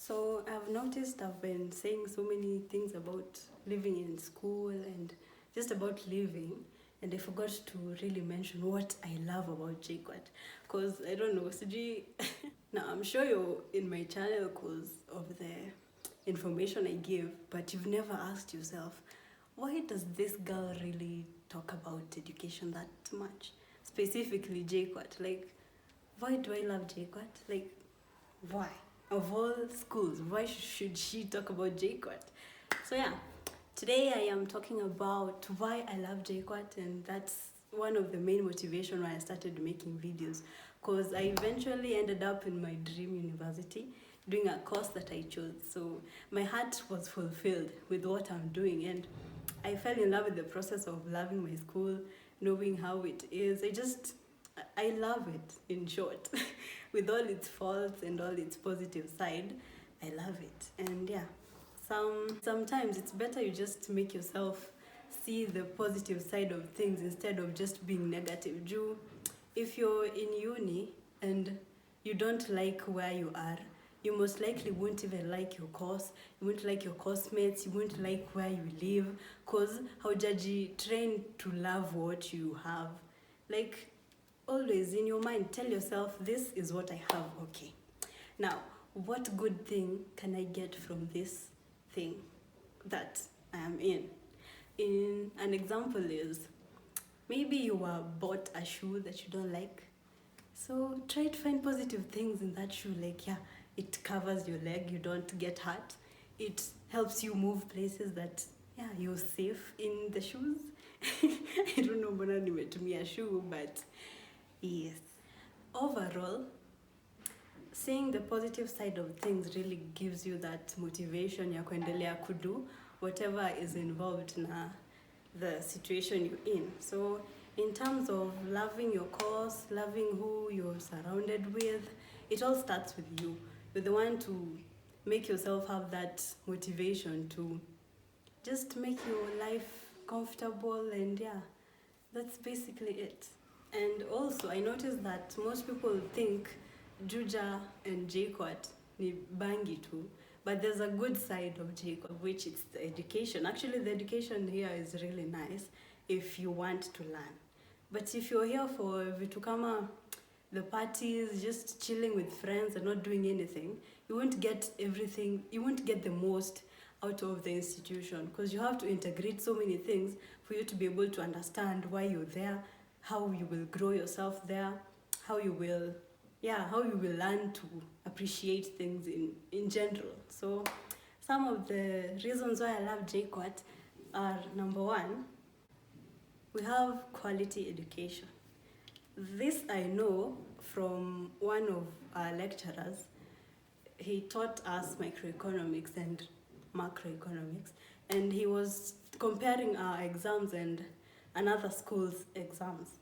So I've noticed I've been saying so many things about living in school and just about living, and I forgot to really mention what I love about JKUAT. Because I don't know, Suji. Now I'm sure you're in my channel because of the information I give, but you've never asked yourself, why does this girl really talk about education that much? Specifically JKUAT. Like, why do I love JKUAT? Like, why? Of all schools, why should she talk about JKUAT? So yeah, today I am talking about why I love JKUAT, and that's one of the main motivation why I started making videos, because I eventually ended up in my dream university doing a course that I chose. So my heart was fulfilled with what I'm doing, and I fell in love with the process of loving my school, knowing how it is. I love it, in short. With all its faults and all its positive side, I love it. And yeah, sometimes it's better you just make yourself see the positive side of things instead of just being negative. If you're in uni and you don't like where you are, you most likely won't even like your course, you won't like your course mates, you won't like where you live, because haujaji trained to love what you have. Like, always in your mind, tell yourself, this is what I have, okay. Now, what good thing can I get from this thing that I am in? In an example is, maybe you were bought a shoe that you don't like. So try to find positive things in that shoe, like, yeah, it covers your leg, you don't get hurt. It helps you move places that, yeah, you're safe in the shoes. I don't know mbona nimetumia shoe, but yes. Overall, seeing the positive side of things really gives you that motivation ya kuendelea kudu whatever is involved na the situation you're in. So in terms of loving your course, loving who you're surrounded with, it all starts with you. You're the one to make yourself have that motivation to just make your life comfortable, and yeah, that's basically it. And also, I noticed that most people think Juja and JKUAT ni bangi too, but there's a good side of JKUAT, which is the education. Actually, the education here is really nice if you want to learn. But if you're here for vitu kama the parties, just chilling with friends and not doing anything, you won't get everything, you won't get the most out of the institution, because you have to integrate so many things for you to be able to understand why you're there, how you will grow yourself there, how you will learn to appreciate things in general. So some of the reasons why I love JKUAT are, number one, we have quality education. This I know from one of our lecturers. He taught us microeconomics and macroeconomics, and he was comparing our exams and another school's exams.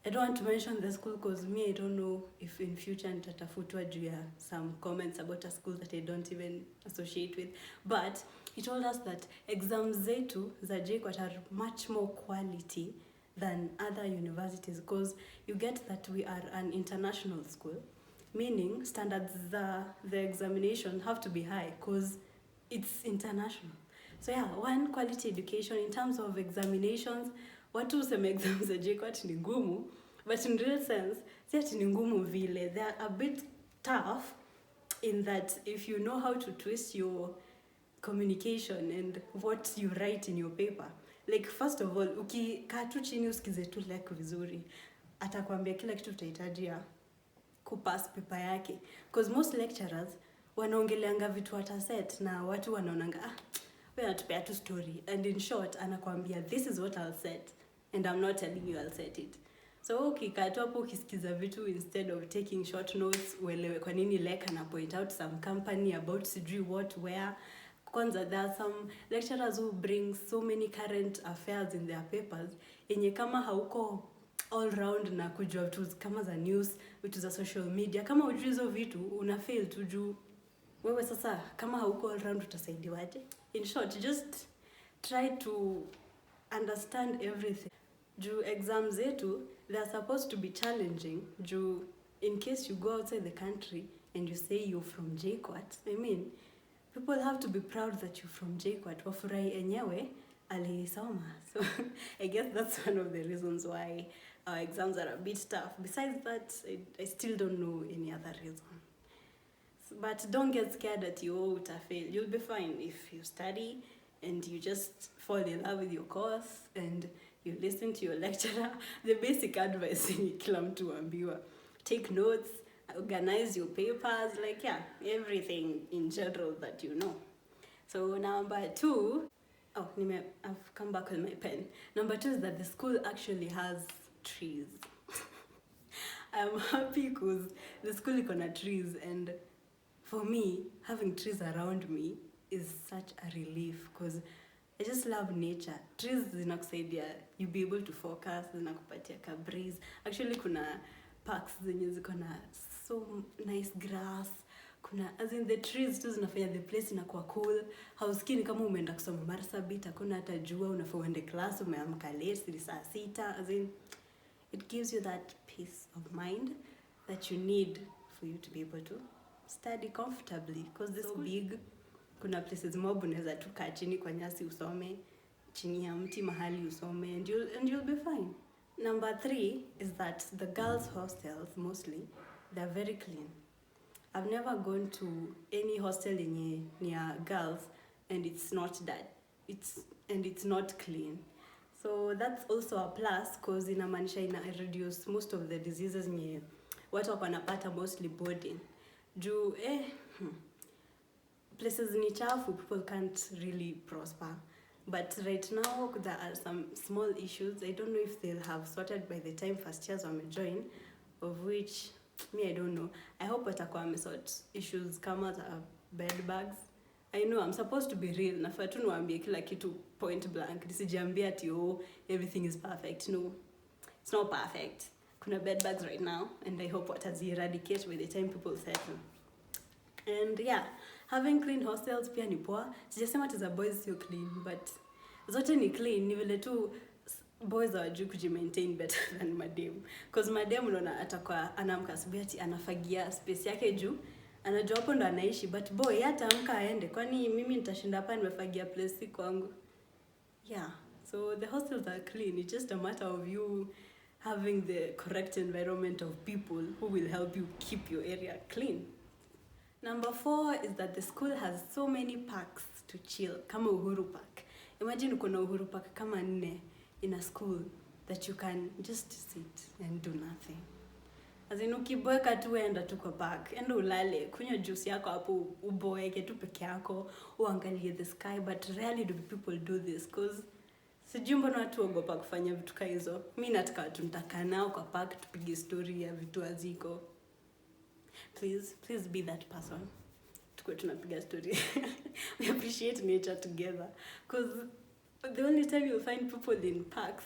I don't want to mention the school because I don't know if in future nitatafutwa juu ya some comments about a school that I don't even associate with. But he told us that exams zetu za JKUAT are much more quality than other universities, because you get that we are an international school, meaning standards the examination have to be high because it's international. So yeah, one, quality education. In terms of examinations, watu useme exams za JKUAT ni ngumu, but in real sense, si ati ni ngumu vile. They are a bit tough in that if you know how to twist your communication and what you write in your paper. Like, first of all, ukikaa tu chini usikize tu like vizuri, atakwambia kila kitu utahitajia kupass paper yake. Because most lecturers wanaongeleanga vitu wataset na watu wanaonanga wewe unatupea tu story, and in short anakwambia this is what I'll set and I'm not telling you I'll set it. So ukikaa tu hapo ukisikiza vitu instead of taking short notes, uelewe kwa nini leka na point out some company about sijui what where. Kwanza, there are some lecturers who bring so many current affairs in their papers yenye kama hauko all round na kujua vitu kama za news, vitu za social media, kama hujui hizo vitu una fail tu juu wewe sasa kama hauko all round utasaidiwaje? In short, just try to understand everything. Juu exams zetu, they are supposed to be challenging. Juu in case you go outside the country and you say you're from JKUAT, I mean, people have to be proud that you're from JKUAT. Wafurahi enyewe alisoma. So I guess that's one of the reasons why our exams are a bit tough. Besides that, I still don't know any other reason. But don't get scared that you won't fail. You'll be fine if you study and you just fall in love with your course and you listen to your lecturer. The basic advice in kila mtu ambiwa. Take notes, organize your papers, like everything in general that you know. So number 2, I've come back with my pen. Number 2 is that the school actually has trees. I'm happy because the school is on trees, and for me, having trees around me is such a relief because I just love nature. Trees zinakusaidia you be able to focus, zinakupatia ka breeze. Actually kuna parks zenye ziko na so nice grass. Kuna as in the trees tu zinafanya the place inakuwa cool. Hausikii ni kama umeenda kusoma Marsabit, hakuna hata jua, unafaa uende class umeamka late ni saa 6. As in it gives you that peace of mind that you need for you to be able to study comfortably because this so big. Kuna places mob unaweza tu kaa chini kwa nyasi usome, chini ya mti mahali usome, and you'll be fine. Number 3 is that the girls' hostels mostly they're very clean. I've never gone to any hostel near girls and it's not that it's not clean. So that's also a plus because inamaanisha ina reduce most of the diseases nye watu wanapata mostly boarding. Juu places ni chafu, people can't really prosper. But right now there are some small issues. I don't know if they'll have sorted by the time first years join, of which me I don't know. I hope watakuwa wamesort issues kama za bed bugs. I know I'm supposed to be real. Nafaa tu niwaambie kila kitu point blank. Nisijiambie ati everything is perfect. No, it's not perfect. Kuna bed bugs right now and I hope watazi eradicate by the time people settle. And having clean hostels pia ni poa. Sijasema ati za boys sio clean, but zote ni clean. Ni vile tu boys hawajui kujimaintain better than madem. Because madem unaona atakuwa anaamka asubuhi ati anafagia space yake juu. Anajua hapo ndo anaishi, but boy hata amka aende. Kwani mimi nitashinda hapa nimefagia place kwangu. So the hostels are clean. It's just a matter of you having the correct environment of people who will help you keep your area clean. Number 4 is that the school has so many parks to chill, kama Uhuru Park. Imagine uko na Uhuru Park kama 4 in a school that you can just sit and do nothing. As in ukiboeka tu enda tu kwa park, enda ulale, kunywa juice yako hapo uboeke tu peke yako, uangalie the sky, but rarely do people do this because sijui mbona watu ogopa kufanya vitu kama hizo. Mimi nataka tu nitakaa nao kwa park tupige story ya vitu aziko. Please be that person. Tukwe tunapiga story. We appreciate nature together. Because the only time you'll find people in parks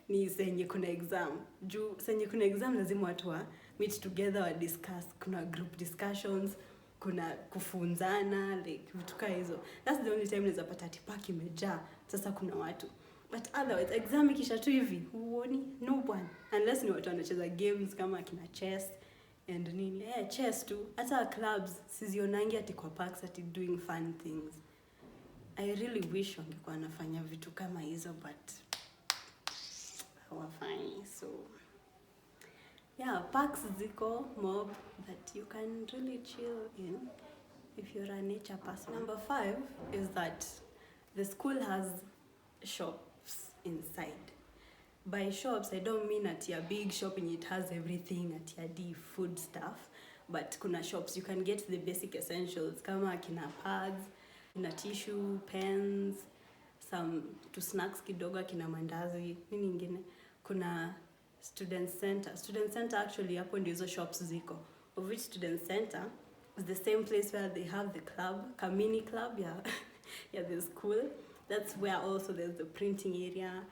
ni senye kuna exam. Juu senye kuna exam lazima watu wa meet together wa discuss. Kuna group discussions, kuna kufunzana, like vitu kama hizo. That's the only time unaweza pata ati park imejaa. Sasa kuna watu. But otherwise, exam ikisha tu hivi, huoni? No one. Unless ni watu wanacheza games kama kina chess. And nini, chess too. Hata clubs, sizionangi ati kwa parks ati doing fun things. I really wish wangekuwa wanafanya vitu kama hizo, but hawafanyi. So, parks ziko mob that you can really chill in if you're a nature person. Number 5 is that the school has shops inside. By shops, I don't mean at your big shopping, it has everything at your D food stuff. But kuna shops, you can get the basic essentials. Kama kina pads, kina tissue, pens, some to snacks kidogo, kina mandazi, nini ingine. Kuna student center. Student center actually hapo ndio hizo shops ziko. Of which student center is the same place where they have the club, a mini club, the school. That's where also there's the printing area.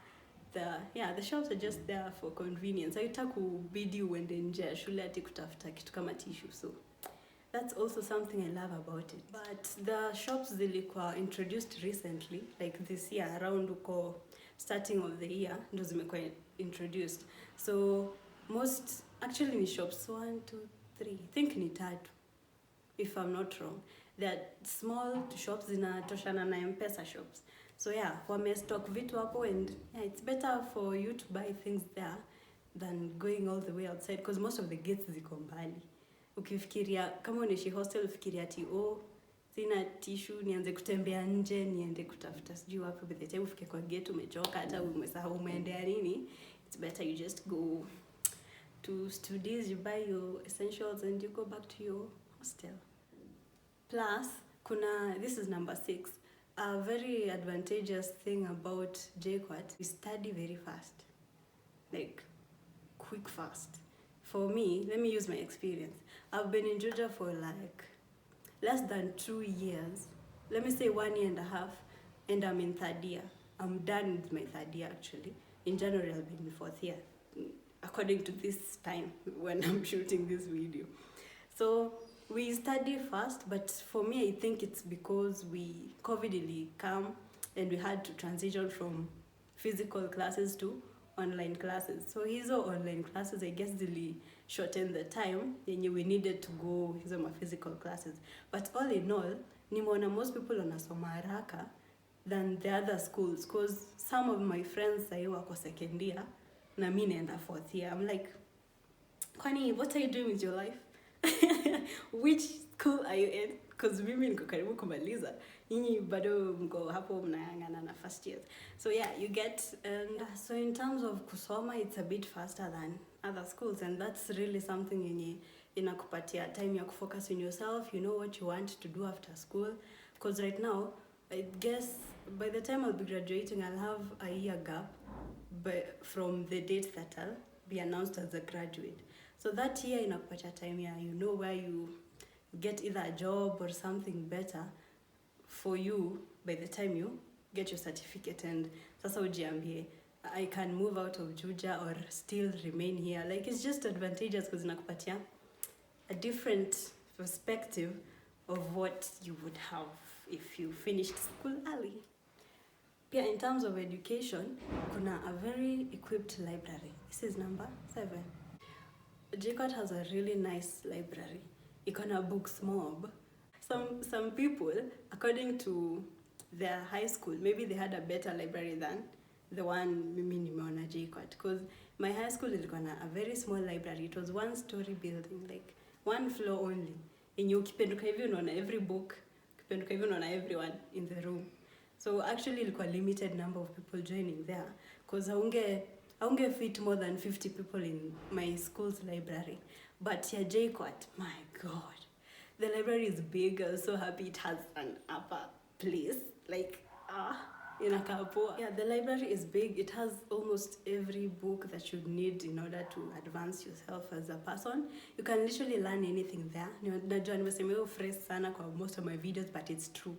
The shops are just there for convenience. Haitaki kubidi uende nje ya shule ati kutafuta kitu kama tissue. So that's also something I love about it. But the shops zilikuwa introduced recently, like this year around uko starting of the year ndo zimekuwa introduced. So most actually ni shops 1, 2, 3. I think ni 3. if I'm not wrong. They're small shops zinatoshana na Mpesa shops. So yeah, wamestock vitu hapo, and yeah, it's better for you to buy things there than going all the way outside, because most of the gates ziko mbali. Ukifikiria kama unaishi hostel, ufikiria ati sina tissue, nianze kutembea nje, niende kutafuta sijui wapi, by the time ufike kwa gate umechoka, hata umesahau umeendea nini. It's better you just go to studies, you buy your essentials, and you go back to your hostel. Plus, this is number 6. A very advantageous thing about JKUAT, we study very fast. Like, quick fast. For me, let me use my experience. I've been in Georgia for like less than 2 years. Let me say 1 year and a half, and I'm in 3rd year. I'm done with my 3rd year actually. In January, I'll be in 4th year, according to this time when I'm shooting this video. So we study fast, but for me, I think it's because COVID come and we had to transition from physical classes to online classes. So hizo online classes, I guess, really shortened the time yenye we needed to go hizo ma physical classes. But all in all, nimeona most people wanasoma haraka than the other schools, because some of my friends sahi wako 2nd year na mimi naenda 4th year. I'm like, kwani, what are you doing with your life? Which school are you in? Because mimi niko karibu kumaliza, nyinyi bado mko hapo mnang'ang'ana na 1st years. So yeah, you get, and so in terms of kusoma, it's a bit faster than other schools, and that's really something yenye inakupatia time ya kufocus on yourself. You know what you want to do after school, because right now, I guess by the time I'll be graduating, I'll have a year gap from the date that I'll be announced as a graduate. So that year inakupatia time ya, you know, where you get either a job or something better for you by the time you get your certificate, and sasa ujiambie, I can move out of Juja or still remain here. Like, it's just advantageous because inakupatia a different perspective of what you would have if you finished school early. Yeah, in terms of education, kuna a very equipped library. This is number 7. JKUAT has a really nice library. Ikona books mob. Some people, according to their high school, maybe they had a better library than the one mimi nimeona JKUAT, because my high school ilikuwa na a very small library. It was 1-story building, like 1 floor only. Yenye ukipenduka hivi unaona every book, ukipenduka hivi unaona everyone in the room. So actually ilikuwa limited number of people joining there, because haunge fit more than 50 people in my school's library. But yeah, JKUAT, my God, the library is big. I was so happy it has an upper place, like inakaa poa. Yeah, the library is big. It has almost every book that you need in order to advance yourself as a person. You can literally learn anything there. Najua nimesema hiyo phrase sana kwa most of my videos, but it's true.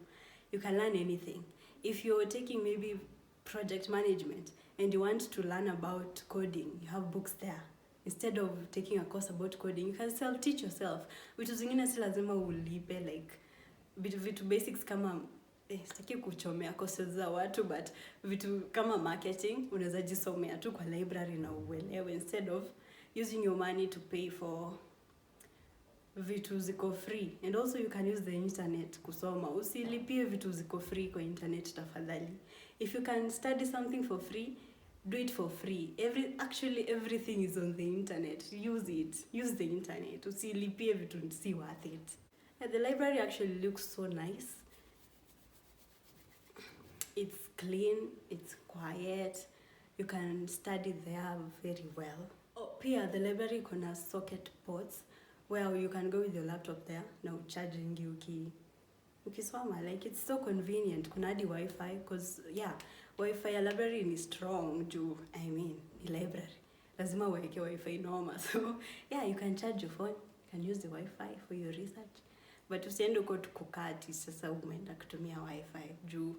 You can learn anything. If you're taking maybe project management and you want to learn about coding, you have books there. Instead of taking a course about coding, you can self-teach yourself. Vitu zingine si lazima ulipe, like vitu basics kama sitaki kuchomea courses za watu, but vitu kama marketing unaweza jisomea tu kwa library na uelewe, instead of using your money to pay for vitu ziko free. And also you can use the internet kusoma. Usilipie vitu ziko free kwa internet tafadhali. If you can study something for free, do it for free. Actually everything is on the internet. Use it. Use the internet. Usilipie vitu si worth it. Yeah, the library actually looks so nice. It's clean, it's quiet. You can study there very well. Oh, pia the library kuna socket ports where you can go with your laptop there, now charging ukisoma. Like, it's so convenient. Kuna hadi Wi-Fi, because yeah, Wi-Fi ya library ni strong juu, I mean, ni library. Lazima uweke Wi-Fi noma. So yeah, you can charge your phone, you can use the Wi-Fi for your research. But usiende uko tukukati sasa umeenda kutumia Wi-Fi juu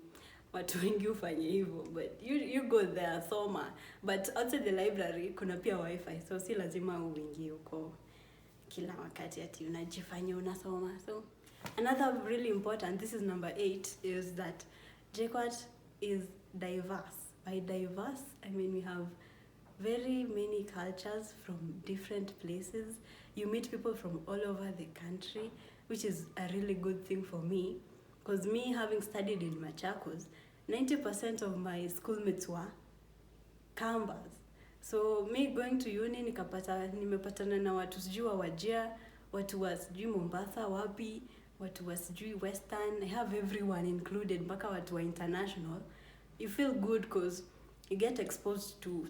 watu wengi ufanye hivyo. But you go there, soma. But outside the library kuna pia Wi-Fi, so si lazima uingie uko kila wakati ati unajifanya unasoma. So another really important, this is number 8, is that JKUAT is diverse. By diverse, I mean we have very many cultures from different places. You meet people from all over the country. which is a really good thing for me, because me having studied in Machakos, 90% of my schoolmates were Kambas. So me going to uni nimepatana na watu sijui wa Wajir, watu wa sijui Mombasa wapi, watu wa sijui Western. I have everyone included, mpaka watu wa international. You feel good because you get exposed to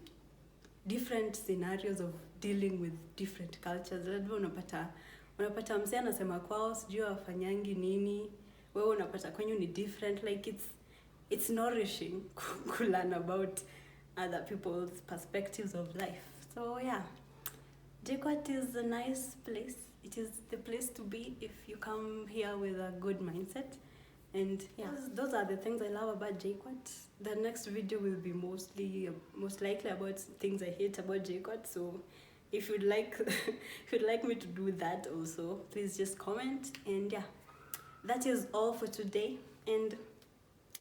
different scenarios of dealing with different cultures. Labda unapata msee anasema kwao sijui wafanyangi nini, wewe unapata kwenyu ni different. Like it's nourishing to learn about other people's perspectives of life. So yeah, JKUAT is a nice place. It is the place to be if you come here with a good mindset. And yeah, those are the things I love about JKUAT. The next video will be most likely about things I hate about JKUAT. So if you'd like if you'd like me to do that also, please just comment. And yeah, that is all for today. And